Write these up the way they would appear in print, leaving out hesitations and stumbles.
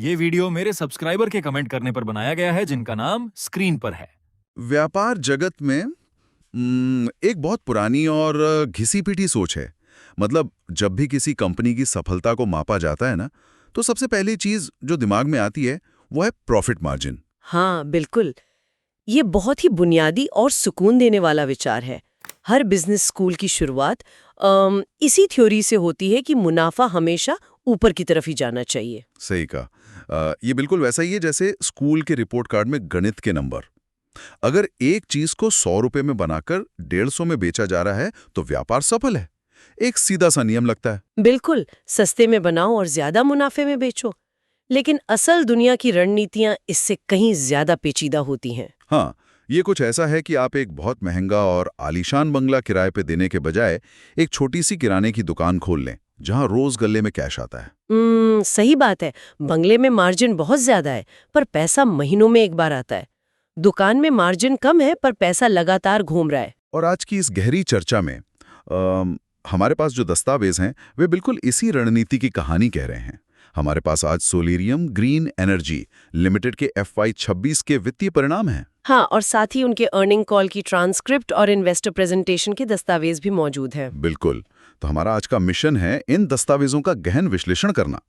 ये वीडियो मेरे सब्सक्राइबर के कमेंट करने पर बनाया गया है जिनका नाम स्क्रीन पर है। व्यापार जगत में एक बहुत पुरानी और घिसी-पिटी सोच है। मतलब जब भी किसी कंपनी की सफलता को मापा जाता है ना, तो सबसे पहली चीज जो दिमाग में आती है वो है प्रॉफिट मार्जिन। हाँ, बिल्कुल। ये बहुत ही बुनियादी और सुकून देने वाला विचार है। हर बिजनेस स्कूल की शुरुआत इसी थ्योरी से होती है कि मुनाफा हमेशा ऊपर की तरफ ही जाना चाहिए। सही कहा। ये बिल्कुल वैसा ही है जैसे स्कूल के रिपोर्ट कार्ड में गणित के नंबर। अगर एक चीज को 100 रुपए में बनाकर 150 में बेचा जा रहा है तो व्यापार सफल है। एक सीधा सा नियम लगता है। बिल्कुल, सस्ते में बनाओ और ज्यादा मुनाफे में बेचो। लेकिन असल दुनिया की रणनीतियां इससे कहीं ज्यादा पेचीदा होती हैं। हाँ, ये कुछ ऐसा है कि आप एक बहुत महंगा और आलीशान बंगला किराए पे देने के बजाय एक छोटी सी किराने की दुकान खोल लें, जहां रोज गले में कैश आता है। सही बात है। बंगले में मार्जिन बहुत ज्यादा है, पर पैसा महीनों में एक बार आता है। दुकान में मार्जिन कम है, पर पैसा लगातार घूम रहा है। और आज की इस गहरी चर्चा में हमारे पास जो दस्तावेज हैं वे बिल्कुल इसी रणनीति की कहानी कह रहे हैं। हमारे पास आज सोलेरियम ग्रीन एनर्जी लिमिटेड के FY26 के वित्तीय परिणाम हैं। हाँ, और साथ ही उनके अर्निंग कॉल की ट्रांसक्रिप्ट और इन्वेस्टर प्रेजेंटेशन के दस्तावेज भी मौजूद हैं। बिल्कुल। तो हमारा आज का मिशन है इन दस्तावेजों का गहन विश्लेषण करना।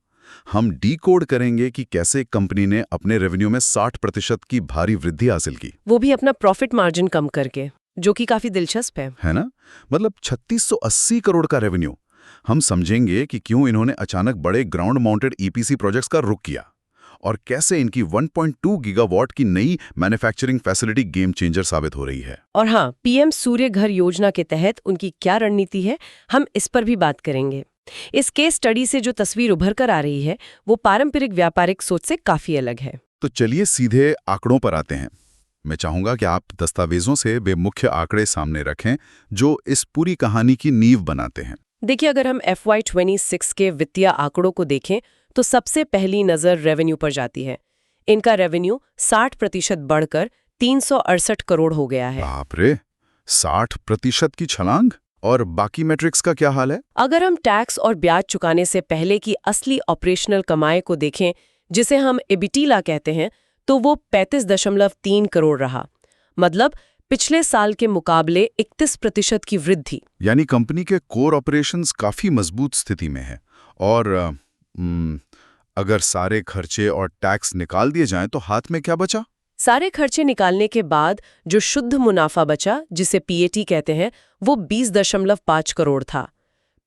हम डीकोड करेंगे कि कैसे कंपनी ने अपने रेवेन्यू में 60% की भारी वृद्धि हासिल की, वो भी अपना प्रॉफिट मार्जिन कम करके, जो कि काफी दिलचस्प है ना? मतलब 3680 करोड़ का रेवेन्यू। हम समझेंगे कि क्यों इन्होंने अचानक बड़े ग्राउंड माउंटेड EPC प्रोजेक्ट्स का रुख किया और कैसे इनकी 1.2 गीगावाट की नई मैन्युफैक्चरिंग फैसिलिटी गेम चेंजर साबित हो रही है। और हाँ, PM सूर्य घर योजना के तहत उनकी क्या रणनीति है, हम इस पर भी बात करेंगे। इस केस स्टडी से जो तस्वीर उभर कर आ रही है वो पारंपरिक व्यापारिक सोच से काफी अलग है। तो चलिए सीधे आंकड़ों पर आते हैं। मैं चाहूंगा कि आप दस्तावेजों से वे मुख्य आंकड़े सामने रखें जो इस पूरी कहानी की नींव बनाते हैं। देखिए, अगर हम FY26 के वित्तीय आंकड़ों को देखें तो सबसे पहली नजर रेवेन्यू पर जाती है। इनका रेवेन्यू 60% बढ़कर 368 करोड़ हो गया है। बाप रे, 60% की छलांग। और बाकी मैट्रिक्स का क्या हाल है? अगर हम टैक्स और ब्याज चुकाने से पहले की असली ऑपरेशनल कमाई को देखें, जिसे हम EBITDA कहते हैं, तो वो 35.3 करोड़ रहा। मतलब पिछले साल के मुकाबले 31% की वृद्धि। यानी कंपनी के कोर ऑपरेशंस काफी मजबूत स्थिति में है। और अगर सारे खर्चे और टैक्स निकाल दिए जाएं तो हाथ में क्या बचा? सारे खर्चे निकालने के बाद जो शुद्ध मुनाफा बचा, जिसे PAT कहते हैं, वो 20.5 करोड़ था।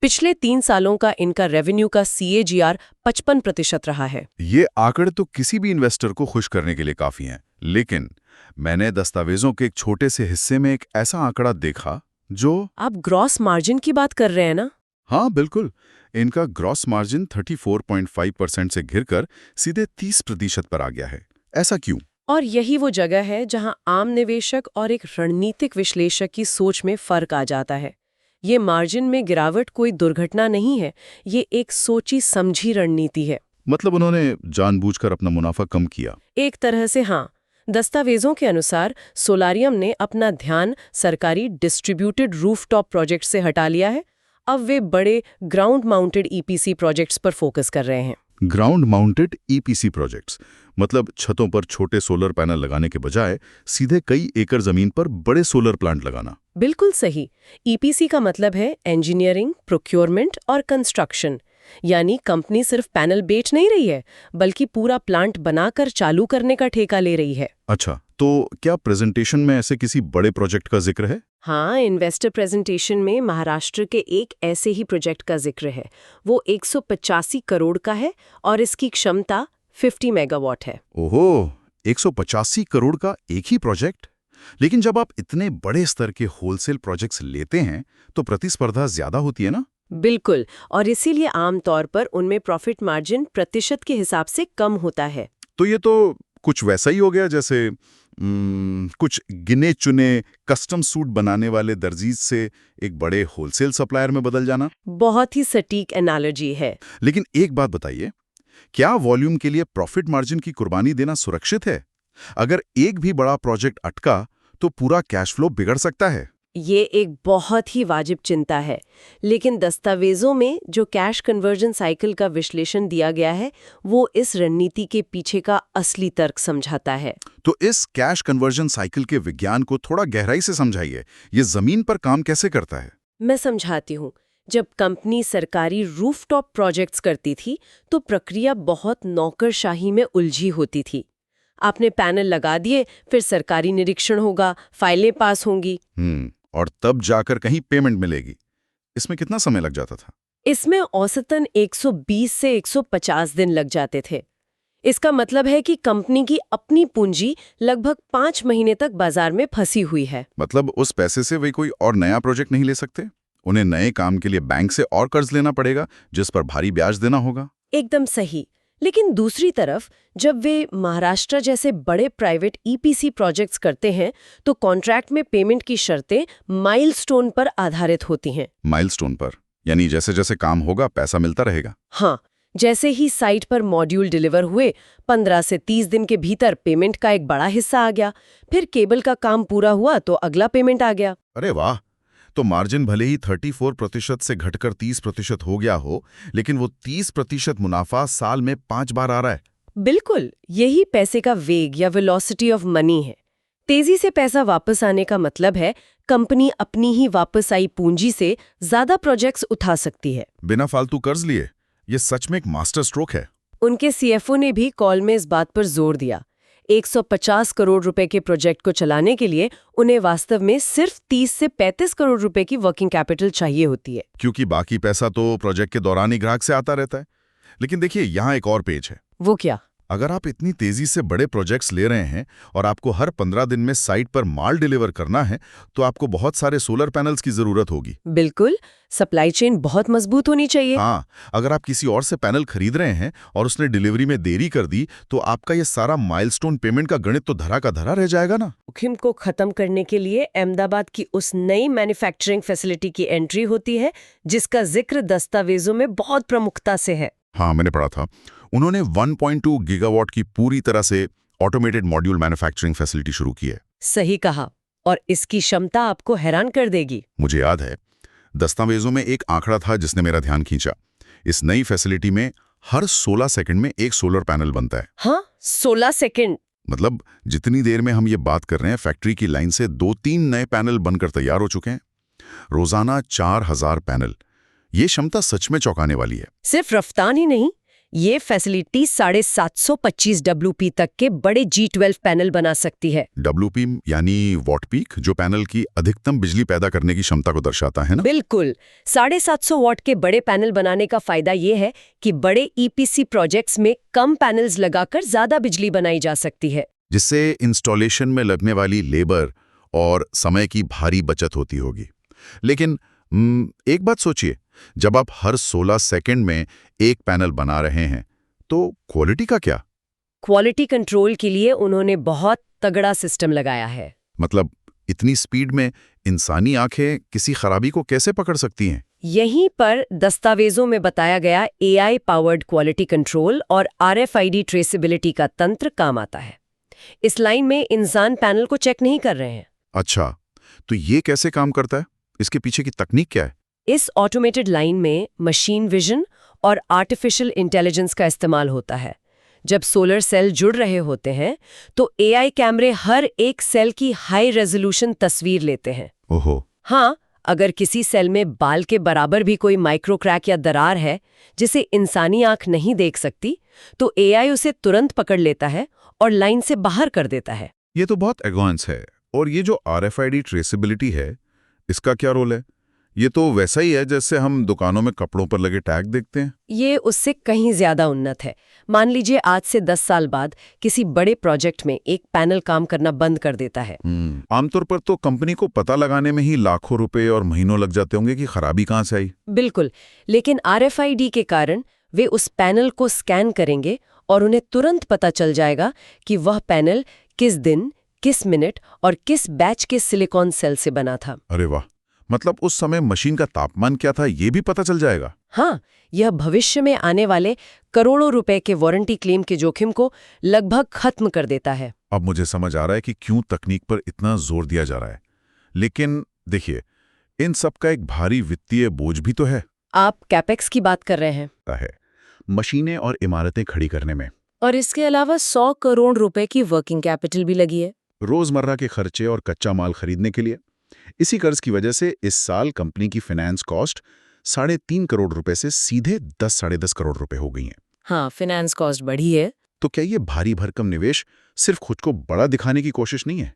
पिछले 3 सालों का इनका रेवेन्यू का CAGR 55% रहा है। ये आंकड़े तो किसी भी इन्वेस्टर को खुश करने के लिए काफी हैं। लेकिन मैंने दस्तावेजों के एक छोटे से हिस्से में एक ऐसा आंकड़ा देखा जो... आप ग्रॉस मार्जिन की बात कर रहे हैं ना? हाँ बिल्कुल। इनका ग्रॉस मार्जिन 34.5% से घिरकर सीधे 30% पर आ गया है। ऐसा क्यों? और यही वो जगह है जहां आम निवेशक और एक रणनीतिक विश्लेषक की सोच में फर्क आ जाता है। ये मार्जिन में गिरावट कोई दुर्घटना नहीं है, ये एक सोची समझी रणनीति है। मतलब उन्होंने जानबूझकर अपना मुनाफा कम किया? एक तरह से हाँ। दस्तावेजों के अनुसार सोलारियम ने अपना ध्यान सरकारी डिस्ट्रीब्यूटेड रूफटॉप प्रोजेक्ट से हटा लिया है। अब वे बड़े ग्राउंड माउंटेड EPC प्रोजेक्ट्स पर फोकस कर रहे हैं। ग्राउंड माउंटेड EPC प्रोजेक्ट्स मतलब छतों पर छोटे सोलर पैनल लगाने के बजाय सीधे कई एकड़ जमीन पर बड़े सोलर प्लांट लगाना। बिल्कुल सही। EPC का मतलब है इंजीनियरिंग, प्रोक्योरमेंट और कंस्ट्रक्शन। यानी कंपनी सिर्फ पैनल बेच नहीं रही है, बल्कि पूरा प्लांट बनाकर चालू करने का ठेका ले रही है। अच्छा, तो क्या प्रेजेंटेशन में ऐसे किसी बड़े प्रोजेक्ट का जिक्र है? हाँ, इन्वेस्टर प्रेजेंटेशन में महाराष्ट्र के एक ऐसे ही प्रोजेक्ट का जिक्र है। वो 185 करोड़ का है और इसकी क्षमता 50 मेगावाट है। ओहो, 185 करोड़ का एक ही प्रोजेक्ट? लेकिन जब आप इतने बड़े स्तर के होलसेल प्रोजेक्ट्स लेते हैं तो प्रतिस्पर्धा ज्यादा होती है ना? बिल्कुल, और इसीलिए आमतौर पर उनमें प्रॉफिट मार्जिन प्रतिशत के हिसाब से कम होता है। तो ये तो कुछ वैसा ही हो गया जैसे कुछ गिने चुने कस्टम सूट बनाने वाले दर्जीज से एक बड़े होलसेल सप्लायर में बदल जाना। बहुत ही सटीक एनालॉजी है। लेकिन एक बात बताइए, क्या वॉल्यूम के लिए प्रॉफिट मार्जिन की कुर्बानी देना सुरक्षित है? अगर एक भी बड़ा प्रोजेक्ट अटका तो पूरा कैश फ्लो बिगड़ सकता है। ये एक बहुत ही वाजिब चिंता है, लेकिन दस्तावेजों में जो कैश कन्वर्जन साइकिल का विश्लेषण दिया गया है वो इस रणनीति के पीछे का असली तर्क समझाता है। तो इस कैश कन्वर्जन साइकिल के विज्ञान को थोड़ा गहराई से समझाइए। ये जमीन पर काम कैसे करता है? मैं समझाती हूँ। जब कंपनी सरकारी रूफटॉप प्रोजेक्ट्स करती थी तो प्रक्रिया बहुत नौकरशाही में उलझी होती थी। आपने पैनल लगा दिए, फिर सरकारी निरीक्षण होगा, फाइलें पास होंगी। और तब जाकर कहीं पेमेंट मिलेगी। इसमें कितना समय लग जाता था? इसमें औसतन 120 से 150 दिन लग जाते थे। इसका मतलब है कि कंपनी की अपनी पूंजी लगभग 5 महीने तक बाजार में फंसी हुई है। मतलब उस पैसे से वे कोई और नया प्रोजेक्ट नहीं ले सकते? उन्हें नए काम के लिए बैंक से और कर्ज लेना पड़ेगा, जिस पर भारी ब्याज देना होगा। एकदम सही। लेकिन दूसरी तरफ जब वे महाराष्ट्र जैसे बड़े प्राइवेट ईपीसी प्रोजेक्ट्स करते हैं तो कॉन्ट्रैक्ट में पेमेंट की शर्तें माइलस्टोन पर आधारित होती हैं। माइलस्टोन पर, यानी जैसे जैसे काम होगा पैसा मिलता रहेगा। हाँ, जैसे ही साइट पर मॉड्यूल डिलीवर हुए 15 से 30 दिन के भीतर पेमेंट का एक बड़ा हिस्सा आ गया। फिर केबल का काम पूरा हुआ तो अगला पेमेंट आ गया। अरे वाह! तो मार्जिन भले ही 34% से घटकर 30% हो गया हो, लेकिन वो 30% मुनाफा साल में 5 बार आ रहा है। बिल्कुल, यही पैसे का वेग या वेलोसिटी ऑफ मनी है। तेजी से पैसा वापस आने का मतलब है कंपनी अपनी ही वापस आई पूंजी से ज्यादा प्रोजेक्ट्स उठा सकती है बिना फालतू कर्ज लिए। ये सच में एक मास्टर स्ट्रोक है। उनके सीएफओ ने भी कॉल में इस बात पर जोर दिया। 150 करोड़ रुपए के प्रोजेक्ट को चलाने के लिए उन्हें वास्तव में सिर्फ 30 से 35 करोड़ रुपए की वर्किंग कैपिटल चाहिए होती है, क्योंकि बाकी पैसा तो प्रोजेक्ट के दौरान ही ग्राहक से आता रहता है। लेकिन देखिए, यहाँ एक और पेच है। वो क्या? अगर आप इतनी तेजी से बड़े प्रोजेक्ट्स ले रहे हैं और आपको हर 15 दिन में साइट पर माल डिलीवर करना है, तो आपको बहुत सारे सोलर पैनल्स की जरूरत होगी। बिल्कुल, सप्लाई चेन बहुत मजबूत होनी चाहिए। हाँ, अगर आप किसी और से पैनल खरीद रहे हैं और उसने डिलीवरी में देरी कर दी, तो आपका ये सारा माइलस्टोन पेमेंट का गणित तो धरा का धरा रह जाएगा ना। जोखिम को खत्म करने के लिए अहमदाबाद की उस नई मैन्युफैक्चरिंग फैसिलिटी की एंट्री होती है, जिसका जिक्र दस्तावेजों में बहुत प्रमुखता से है। हाँ, मैंने पढ़ा था। उन्होंने 1.2 गीगावाट की पूरी तरह से ऑटोमेटेड मॉड्यूल मैन्युफैक्चरिंग फैसिलिटी शुरू की है। सही कहा, और इसकी क्षमता आपको हैरान कर देगी। मुझे याद है, दस्तावेजों में एक आंकड़ा था जिसने मेरा ध्यान खींचा। इस नई फैसिलिटी में हर 16 सेकंड में एक सोलर पैनल बनता है। हाँ, 16 सेकंड। मतलब जितनी देर में हम ये बात कर रहे हैं, फैक्ट्री की लाइन से 2-3 नए पैनल बनकर तैयार हो चुके हैं। रोजाना 4000 पैनल। ये क्षमता सच में चौंकाने वाली है। सिर्फ रफ्तार ही नहीं, ये फैसिलिटी 725 WP तक के बड़े G12 पैनल बना सकती है। WP यानी वॉट पीक, जो पैनल की अधिकतम बिजली पैदा करने की क्षमता को दर्शाता है ना? बिल्कुल। 750 वॉट के बड़े पैनल बनाने का फायदा ये है कि बड़े EPC प्रोजेक्ट्स में कम पैनल्स लगाकर ज्यादा बिजली बनाई जा सकती है, जिससे इंस्टॉलेशन में लगने वाली लेबर और समय की भारी बचत होती होगी। लेकिन एक बात सोचिए, जब आप हर 16 सेकंड में एक पैनल बना रहे हैं, तो क्वालिटी का क्या? क्वालिटी कंट्रोल के लिए उन्होंने बहुत तगड़ा सिस्टम लगाया है। मतलब इतनी स्पीड में इंसानी आंखें किसी खराबी को कैसे पकड़ सकती हैं? यहीं पर दस्तावेजों में बताया गया AI पावर्ड क्वालिटी कंट्रोल और RFID ट्रेसेबिलिटी का तंत्र काम आता है। इस लाइन में इंसान पैनल को चेक नहीं कर रहे हैं। अच्छा, तो ये कैसे काम करता है? इसके पीछे की तकनीक क्या है? इस ऑटोमेटेड लाइन में मशीन विजन और आर्टिफिशियल इंटेलिजेंस का इस्तेमाल होता है। जब सोलर सेल जुड़ रहे होते हैं तो AI कैमरे हर एक सेल की हाई रेजोल्यूशन तस्वीर लेते हैं। ओहो। हाँ, अगर किसी सेल में बाल के बराबर भी कोई माइक्रो क्रैक या दरार है जिसे इंसानी आंख नहीं देख सकती, तो AI उसे तुरंत पकड़ लेता है और लाइन से बाहर कर देता है। ये तो बहुत एडवांस है। और ये जो RFID ट्रेसेबिलिटी है, इसका क्या रोल है? ये तो वैसा ही है जैसे हम दुकानों में कपड़ों पर लगे टैग देखते हैं। ये उससे कहीं ज्यादा उन्नत है। मान लीजिए आज से 10 साल बाद किसी बड़े प्रोजेक्ट में एक पैनल काम करना बंद कर देता है। आमतौर पर तो कंपनी को पता लगाने में ही लाखों रुपए और महीनों लग जाते होंगे कि खराबी कहाँ से आई। बिल्कुल, लेकिन RFID के कारण वे उस पैनल को स्कैन करेंगे और उन्हें तुरंत पता चल जाएगा कि वह पैनल किस दिन, किस मिनट और किस बैच के सिलिकॉन सेल से बना था। अरे वाह! मतलब उस समय मशीन का तापमान क्या था, ये भी पता चल जाएगा। हाँ, यह भविष्य में आने वाले करोड़ों रुपए के वारंटी क्लेम के जोखिम को लगभग खत्म कर देता है। अब मुझे समझ आ रहा है कि क्यों तकनीक पर इतना जोर दिया जा रहा है। लेकिन देखिए, इन सब का एक भारी वित्तीय बोझ भी तो है आप कैपेक्स की बात कर रहे हैं। है मशीनें और इमारतें खड़ी करने में, और इसके अलावा 100 करोड़ रुपए की वर्किंग कैपिटल भी लगी है। रोजमर्रा के खर्चे और कच्चा माल खरीदने के लिए। इसी कर्ज की वजह से इस साल कंपनी की फाइनेंस कॉस्ट 3.5 करोड़ रुपए से सीधे 10-10.5 करोड़ रुपए हो गई हैं। हाँ, फाइनेंस कॉस्ट बढ़ी है। तो क्या ये भारी भरकम निवेश सिर्फ खुद को बड़ा दिखाने की कोशिश नहीं है?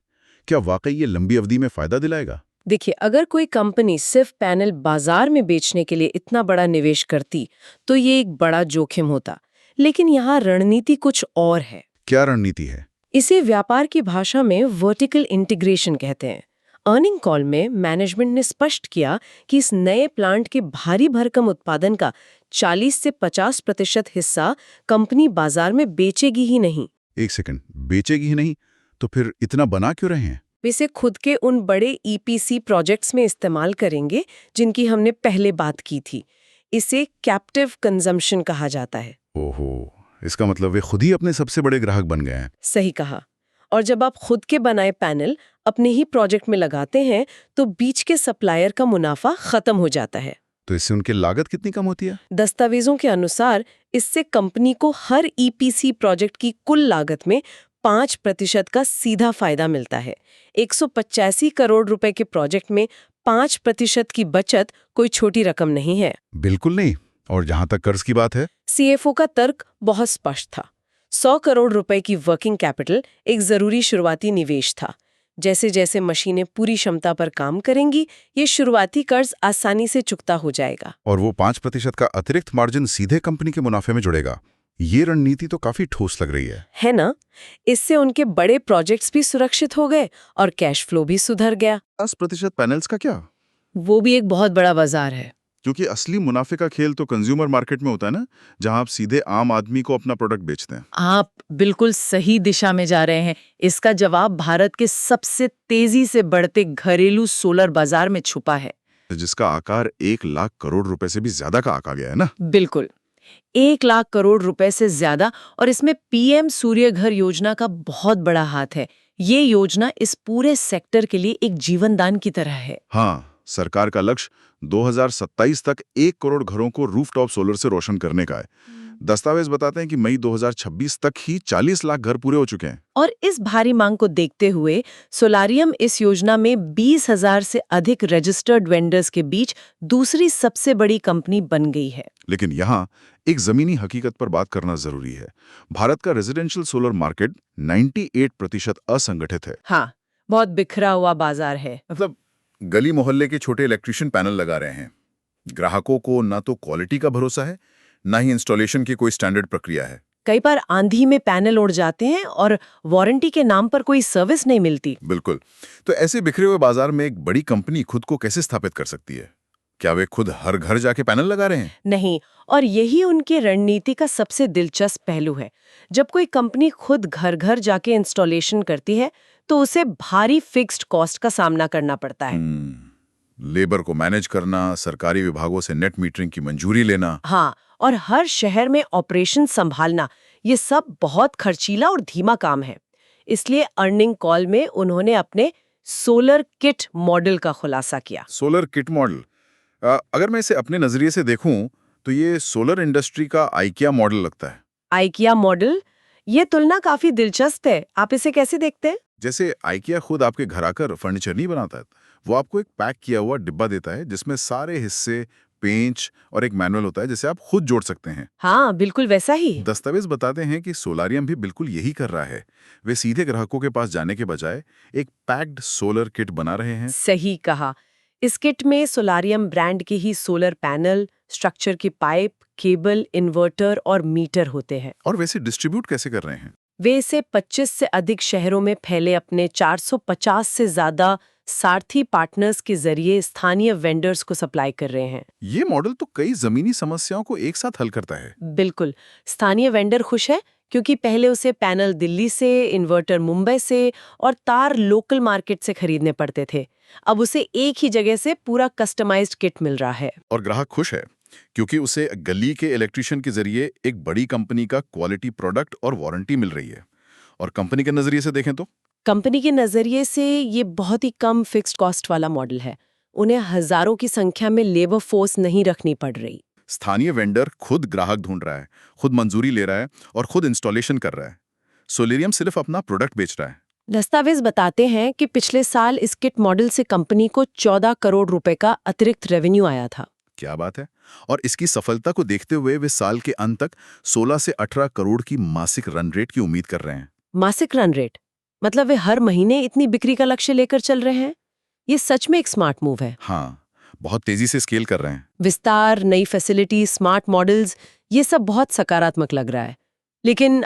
क्या वाकई ये लंबी अवधि में फायदा दिलाएगा? देखिए, अगर कोई कंपनी सिर्फ पैनल बाजार में बेचने के लिए इतना बड़ा निवेश करती तो ये एक बड़ा जोखिम होता। लेकिन यहाँ रणनीति कुछ और है। क्या रणनीति है? इसे व्यापार की भाषा में वर्टिकल इंटीग्रेशन कहते हैं। अर्निंग कॉल में मैनेजमेंट ने स्पष्ट किया कि इस नए प्लांट के भारी भरकम उत्पादन का 40 से 50% हिस्सा कंपनी बाजार में बेचेगी ही नहीं। एक सेकंड, बेचेगी ही नहीं? तो फिर इतना बना क्यों रहे हैं? वे इसे खुद के उन बड़े ईपीसी प्रोजेक्ट्स में इस्तेमाल करेंगे जिनकी हमने पहले बात की थी। इसे कैप्टिव कंजम्पशन कहा जाता है। ओहो, इसका मतलब वे खुद ही अपने सबसे बड़े ग्राहक बन गए हैं। सही कहा। और जब आप खुद के बनाए पैनल अपने ही प्रोजेक्ट में लगाते हैं तो बीच के सप्लायर का मुनाफा खत्म हो जाता है। तो इससे उनकी लागत कितनी कम होती है? दस्तावेजों के अनुसार इससे कंपनी को हर ईपीसी प्रोजेक्ट की कुल लागत में 5% का सीधा फायदा मिलता है। 185 करोड़ रुपए के प्रोजेक्ट में 5% की बचत कोई छोटी रकम नहीं है। बिल्कुल नहीं। और जहां तक कर्ज की बात है, सीएफओ का तर्क बहुत स्पष्ट था। 100 करोड़ रुपए की वर्किंग कैपिटल एक जरूरी शुरुआती निवेश था। जैसे जैसे मशीनें पूरी क्षमता पर काम करेंगी, ये शुरुआती कर्ज आसानी से चुकता हो जाएगा। और वो 5% का अतिरिक्त मार्जिन सीधे कंपनी के मुनाफे में जुड़ेगा। ये रणनीति तो काफी ठोस लग रही है ना? इससे उनके बड़े प्रोजेक्ट्स भी सुरक्षित हो गए और कैश फ्लो भी सुधर गया। 10% पैनल्स का क्या? वो भी एक बहुत बड़ा बाजार है। क्योंकि असली मुनाफे का खेल तो कंज्यूमर मार्केट में होता है ना, जहां आप सीधे आम आदमी को अपना प्रोडक्ट बेचते हैं। आप बिल्कुल सही दिशा में जा रहे हैं। इसका जवाब भारत के सबसे तेजी से बढ़ते घरेलू सोलर बाजार में छुपा है, जिसका आकार 1 लाख करोड़ रुपए से भी ज्यादा का आका गया है ना। बिल्कुल 1 लाख करोड़ रुपए से ज्यादा। और इसमें पीएम सूर्य घर योजना का बहुत बड़ा हाथ है। ये योजना इस पूरे सेक्टर के लिए एक जीवनदान की तरह है। हाँ, सरकार का लक्ष्य 2027 तक 1 करोड़ घरों को रूफटॉप सोलर से रोशन करने का है। दस्तावेज बताते हैं कि मई 2026 तक ही 40 लाख घर पूरे हो चुके हैं। और इस भारी मांग को देखते हुए सोलारियम इस योजना में 20,000 से अधिक रजिस्टर्ड वेंडर्स के बीच दूसरी सबसे बड़ी कंपनी बन गई है। लेकिन यहाँ एक जमीनी हकीकत पर बात करना जरूरी है। भारत का रेजिडेंशियल सोलर मार्केट 98% असंगठित है। हाँ, बहुत बिखरा हुआ बाजार है। मतलब गली मोहल्ले के छोटे इलेक्ट्रिशियन पैनल लगा रहे हैं। ग्राहकों को ना तो क्वालिटी का भरोसा है, ना ही इंस्टॉलेशन की कोई स्टैंडर्ड प्रक्रिया है। कई बार आंधी में पैनल उड़ जाते हैं और वारंटी के नाम पर कोई सर्विस नहीं मिलती। बिल्कुल। तो ऐसे बिखरे हुए बाजार में एक बड़ी कंपनी खुद को कैसे स्थापित कर सकती है? क्या वे खुद हर घर जाके पैनल लगा रहे हैं? नहीं, और यही उनकी रणनीति का सबसे दिलचस्प पहलू है। जब कोई कंपनी खुद घर घर जाके इंस्टॉलेशन करती है तो उसे भारी फिक्स्ड कॉस्ट का सामना करना पड़ता है। लेबर को मैनेज करना, सरकारी विभागों से नेट मीटरिंग की मंजूरी लेना। हाँ, और हर शहर में ऑपरेशन संभालना, ये सब बहुत खर्चीला और धीमा काम है। इसलिए अर्निंग कॉल में उन्होंने अपने सोलर किट मॉडल का खुलासा किया। सोलर किट मॉडल, अगर मैं इसे अपने नजरिए से देखूं तो ये सोलर इंडस्ट्री का आइकिया मॉडल लगता है। आइकिया मॉडल, ये तुलना काफी दिलचस्प है। आप इसे कैसे देखते हैं? जैसे आइकिया खुद आपके घर आकर फर्नीचर नहीं बनाता है, वो आपको एक पैक किया हुआ डिब्बा देता है जिसमें सारे हिस्से, पेंच और एक मैनुअल होता है जिसे आप खुद जोड़ सकते हैं। हाँ, बिल्कुल वैसा ही। दस्तावेज बताते हैं कि सोलारियम भी बिल्कुल यही कर रहा है। वे सीधे ग्राहकों के पास जाने के बजाय एक पैक्ड सोलर किट बना रहे हैं। सही कहा। इस किट में सोलारियम ब्रांड के ही सोलर पैनल, स्ट्रक्चर की पाइप, केबल, इन्वर्टर और मीटर होते हैं। और वैसे डिस्ट्रीब्यूट कैसे कर रहे हैं? वे इसे 25 से अधिक शहरों में फैले अपने 450 से ज्यादा सारथी पार्टनर्स के जरिए स्थानीय वेंडर्स को सप्लाई कर रहे हैं। ये मॉडल तो कई जमीनी समस्याओं को एक साथ हल करता है। बिल्कुल। स्थानीय वेंडर खुश है क्योंकि पहले उसे पैनल दिल्ली से, इन्वर्टर मुंबई से और तार लोकल मार्केट से खरीदने पड़ते थे। अब उसे एक ही जगह से पूरा कस्टमाइज्ड किट मिल रहा है। और ग्राहक खुश है क्योंकि उसे गली के इलेक्ट्रिशियन के जरिए एक बड़ी कंपनी का क्वालिटी प्रोडक्ट और वारंटी मिल रही है। और कंपनी के नजरिए से देखें तो कंपनी के नजरिए से ये बहुत ही कम फिक्स्ड कॉस्ट वाला मॉडल है। उन्हें हजारों की संख्या में लेबर फोर्स नहीं रखनी पड़ रही। स्थानीय वेंडर खुद ग्राहक ढूंढ रहा है, खुद मंजूरी ले रहा है और खुद इंस्टॉलेशन कर रहा है। सोलेरियम सिर्फ अपना प्रोडक्ट बेच रहा है। दस्तावेज बताते हैं कि पिछले साल इस किट मॉडल से कंपनी को 14 करोड़ रुपए का अतिरिक्त रेवेन्यू आया था। क्या बात है। और इसकी सफलता को देखते हुए वे साल के अंत तक 16 से 18 करोड़ की मासिक रन रेट की उम्मीद कर रहे हैं। मासिक रन रेट मतलब वे हर महीने इतनी बिक्री का लक्ष्य लेकर चल रहे हैं। ये सच में एक स्मार्ट मूव है। हाँ, बहुत तेजी से स्केल कर रहे हैं। विस्तार, नई फैसिलिटी, स्मार्ट मॉडल्स, ये सब बहुत सकारात्मक लग रहा है। लेकिन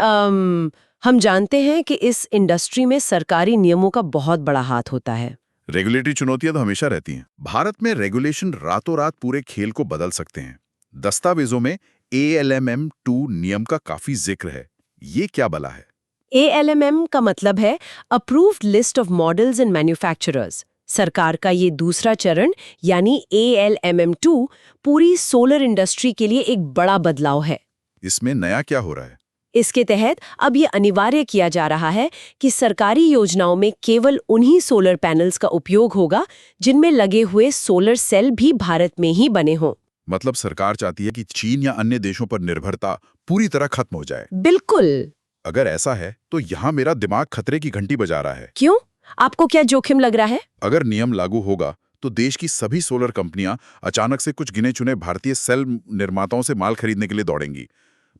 हम जानते हैं कि इस इंडस्ट्री में सरकारी नियमों का बहुत बड़ा हाथ होता है। रेगुलेटरी चुनौतियां तो हमेशा रहती हैं। भारत में रेगुलेशन रातों रात पूरे खेल को बदल सकते हैं। दस्तावेजों में ALMM 2 नियम का काफी जिक्र है। ये क्या बला है? ALMM का मतलब है approved list of models and manufacturers. सरकार का ये दूसरा चरण यानी ALMM 2 पूरी सोलर इंडस्ट्री के लिए एक बड़ा बदलाव है। इसमें नया क्या हो रहा है? इसके तहत अब ये अनिवार्य किया जा रहा है कि सरकारी योजनाओं में केवल उन्हीं सोलर पैनल्स का उपयोग होगा जिनमें लगे हुए सोलर सेल भी भारत में ही बने हों। मतलब सरकार चाहती है कि चीन या अन्य देशों पर निर्भरता पूरी तरह खत्म हो जाए। बिल्कुल। अगर ऐसा है तो यहाँ मेरा दिमाग खतरे की घंटी बजा रहा है। क्यों? आपको क्या जोखिम लग रहा है? अगर नियम लागू होगा तो देश की सभी सोलर कंपनियां अचानक से कुछ गिने चुने भारतीय सेल निर्माताओं से माल खरीदने के लिए दौड़ेंगी।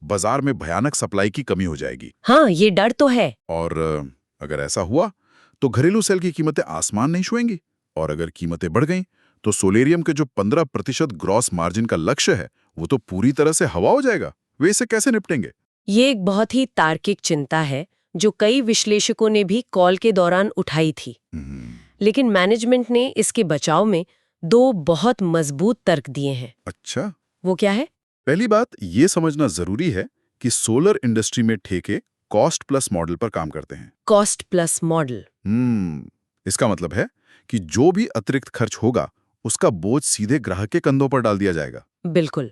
बाजार में भयानक सप्लाई की कमी हो जाएगी। हाँ, ये डर तो है। और अगर ऐसा हुआ तो घरेलू सेल की कीमतें आसमान नहीं छुएंगी। और अगर कीमतें बढ़ गईं तो सोलेरियम के जो 15% ग्रॉस मार्जिन का लक्ष्य है वो तो पूरी तरह से हवा हो जाएगा। वे इसे कैसे निपटेंगे? ये एक बहुत ही तार्किक चिंता है जो कई विश्लेषकों ने भी कॉल के दौरान उठाई थी। लेकिन मैनेजमेंट ने इसके बचाव में 2 बहुत मजबूत तर्क दिए हैं। अच्छा, वो क्या है? पहली बात ये समझना जरूरी है कि सोलर इंडस्ट्री में ठेके कॉस्ट प्लस मॉडल पर काम करते हैं। Cost plus model. इसका मतलब है कि जो भी अतिरिक्त खर्च होगा उसका बोझ सीधे ग्राहक के कंधों पर डाल दिया जाएगा। बिल्कुल।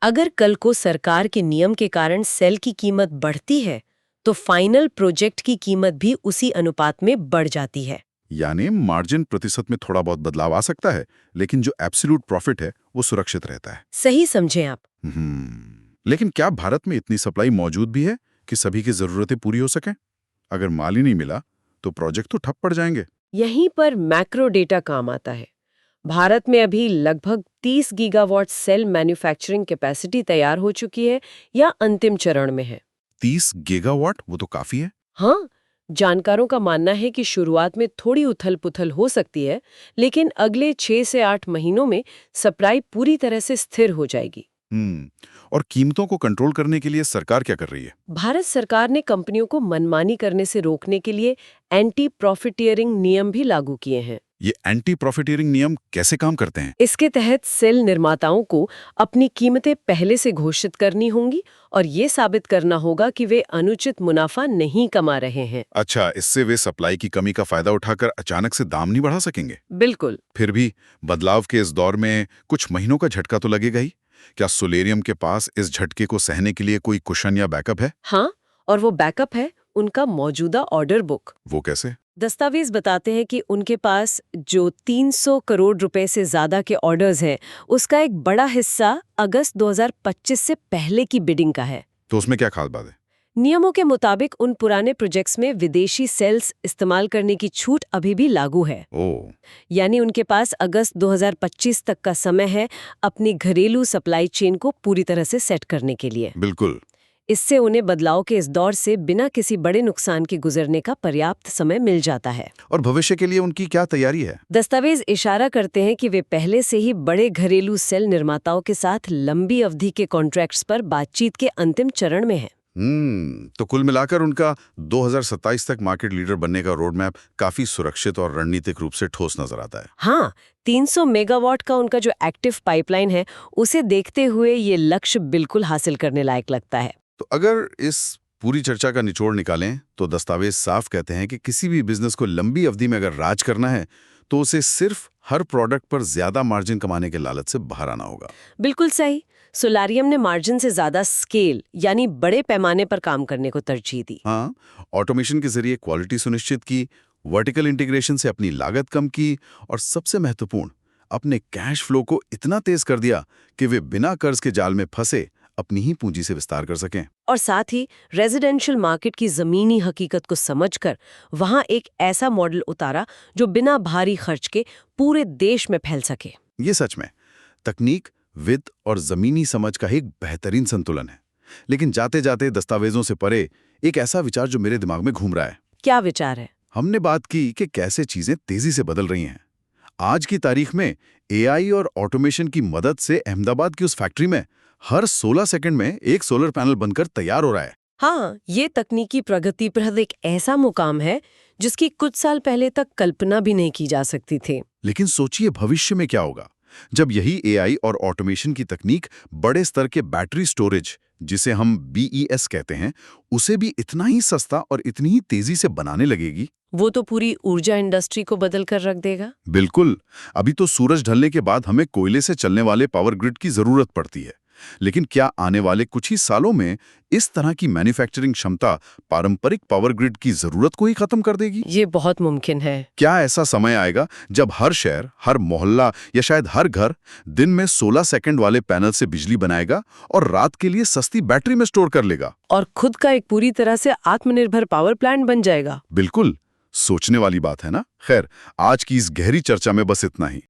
अगर कल को सरकार के नियम के कारण सेल की कीमत बढ़ती है तो फाइनल प्रोजेक्ट की कीमत भी उसी अनुपात में बढ़ जाती है। यानी मार्जिन प्रतिशत में थोड़ा बहुत बदलाव आ सकता है, लेकिन जो एब्सोल्यूट प्रॉफिट है वो सुरक्षित रहता है। सही समझे आप। लेकिन क्या भारत में इतनी सप्लाई मौजूद भी है कि सभी की जरूरतें पूरी हो सकें? अगर माल ही नहीं मिला तो प्रोजेक्ट तो ठप पड़ जाएंगे। यहीं पर मैक्रो डेटा काम आता है। भारत में अभी लगभग 30 गीगावाट सेल मैन्युफैक्चरिंग कैपेसिटी तैयार हो चुकी है या अंतिम चरण में है। 30 गीगावाट? वो तो काफी है। हाँ, जानकारों का मानना है कि शुरुआत में थोड़ी उथल-पुथल हो सकती है, लेकिन अगले 6 से 8 महीनों में सप्लाई पूरी तरह से स्थिर हो जाएगी। और कीमतों को कंट्रोल करने के लिए सरकार क्या कर रही है? भारत सरकार ने कंपनियों को मनमानी करने से रोकने के लिए एंटी प्रॉफिटियरिंग नियम भी लागू किए हैं। ये एंटी प्रॉफिटियरिंग नियम कैसे काम करते हैं? इसके तहत सेल निर्माताओं को अपनी कीमतें पहले से घोषित करनी होंगी और ये साबित करना होगा कि वे अनुचित मुनाफा नहीं कमा रहे हैं। अच्छा, इससे वे सप्लाई की कमी का फायदा उठाकर अचानक से दाम नहीं बढ़ा सकेंगे? बिल्कुल। फिर भी बदलाव के इस दौर में कुछ महीनों का झटका तो लगेगा ही। क्या सोलेरियम के पास इस झटके को सहने के लिए कोई कुशन या बैकअप है? हाँ, और वो बैकअप है उनका मौजूदा ऑर्डर बुक। वो कैसे? दस्तावेज बताते हैं कि उनके पास जो 300 करोड़ रुपए से ज्यादा के ऑर्डर्स हैं, उसका एक बड़ा हिस्सा अगस्त 2025 से पहले की बिडिंग का है। तो उसमें क्या खास बात है? नियमों के मुताबिक उन पुराने प्रोजेक्ट्स में विदेशी सेल्स इस्तेमाल करने की छूट अभी भी लागू है। ओह, यानी उनके पास अगस्त 2025 तक का समय है अपनी घरेलू सप्लाई चेन को पूरी तरह से सेट करने के लिए। बिल्कुल। इससे उन्हें बदलाव के इस दौर से बिना किसी बड़े नुकसान के गुजरने का पर्याप्त समय मिल जाता है। और भविष्य के लिए उनकी क्या तैयारी है? दस्तावेज इशारा करते हैं कि वे पहले से ही बड़े घरेलू सेल निर्माताओं के साथ लंबी अवधि के कॉन्ट्रैक्ट्स पर बातचीत के अंतिम चरण में हैं। तो कुल मिलाकर उनका 2027 तक मार्केट लीडर बनने का रोड मैप काफी सुरक्षित और रणनीतिक रूप से ठोस नजर आता है। हाँ, 300 मेगावाट का उनका जो एक्टिव पाइपलाइन है, उसे देखते हुए ये लक्ष्य बिल्कुल हासिल करने लायक लगता है। तो अगर इस पूरी चर्चा का निचोड़ निकालें तो दस्तावेज साफ कहते हैं कि किसी भी बिजनेस को लंबी अवधि में अगर राज करना है तो उसे सिर्फ हर प्रोडक्ट पर ज्यादा मार्जिन कमाने के लालच से बाहर आना होगा। बिल्कुल सही। सोलारियम ने मार्जिन से ज्यादा स्केल यानी बड़े पैमाने पर काम करने को तरजीह दी। हाँ, ऑटोमेशन के जरिए क्वालिटी सुनिश्चित की, वर्टिकल इंटीग्रेशन से अपनी लागत कम की और सबसे महत्वपूर्ण, अपने कैश फ्लो को इतना तेज कर दिया कि वे बिना कर्ज के जाल में फंसे अपनी ही पूंजी से विस्तार कर सकें। और साथ ही रेजिडेंशियल मार्केट की जमीनी हकीकत को समझकर वहां एक ऐसा मॉडल उतारा जो बिना भारी खर्च के पूरे देश में फैल सके। ये सच में तकनीक, वित्त और जमीनी समझ का एक बेहतरीन संतुलन है। लेकिन जाते जाते दस्तावेजों से परे एक ऐसा विचार जो मेरे दिमाग में घूम रहा है। क्या विचार है? हमने बात की कि कैसे चीजें तेजी से बदल रही हैं। आज की तारीख में एआई और ऑटोमेशन की मदद से अहमदाबाद की उस फैक्ट्री में हर 16 सेकंड में एक सोलर पैनल बनकर तैयार हो रहा है। हाँ, ये तकनीकी प्रगति पर एक ऐसा मुकाम है जिसकी कुछ साल पहले तक कल्पना भी नहीं की जा सकती थी। लेकिन सोचिए भविष्य में क्या होगा जब यही एआई और ऑटोमेशन की तकनीक बड़े स्तर के बैटरी स्टोरेज, जिसे हम BES कहते हैं, उसे भी इतना ही सस्ता और इतनी ही तेजी से बनाने लगेगी। वो तो पूरी ऊर्जा इंडस्ट्री को बदल कर रख देगा। बिल्कुल। अभी तो सूरज ढलने के बाद हमें कोयले से चलने वाले पावर ग्रिड की जरूरत पड़ती है, लेकिन क्या आने वाले कुछ ही सालों में इस तरह की मैन्युफैक्चरिंग क्षमता पारंपरिक पावर ग्रिड की जरूरत को ही खत्म कर देगी? ये बहुत मुमकिन है। क्या ऐसा समय आएगा जब हर शहर, हर मोहल्ला या शायद हर घर दिन में 16 सेकंड वाले पैनल से बिजली बनाएगा और रात के लिए सस्ती बैटरी में स्टोर कर लेगा और खुद का एक पूरी तरह से आत्मनिर्भर पावर प्लांट बन जाएगा? बिल्कुल, सोचने वाली बात है ना। खैर, आज की इस गहरी चर्चा में बस इतना ही।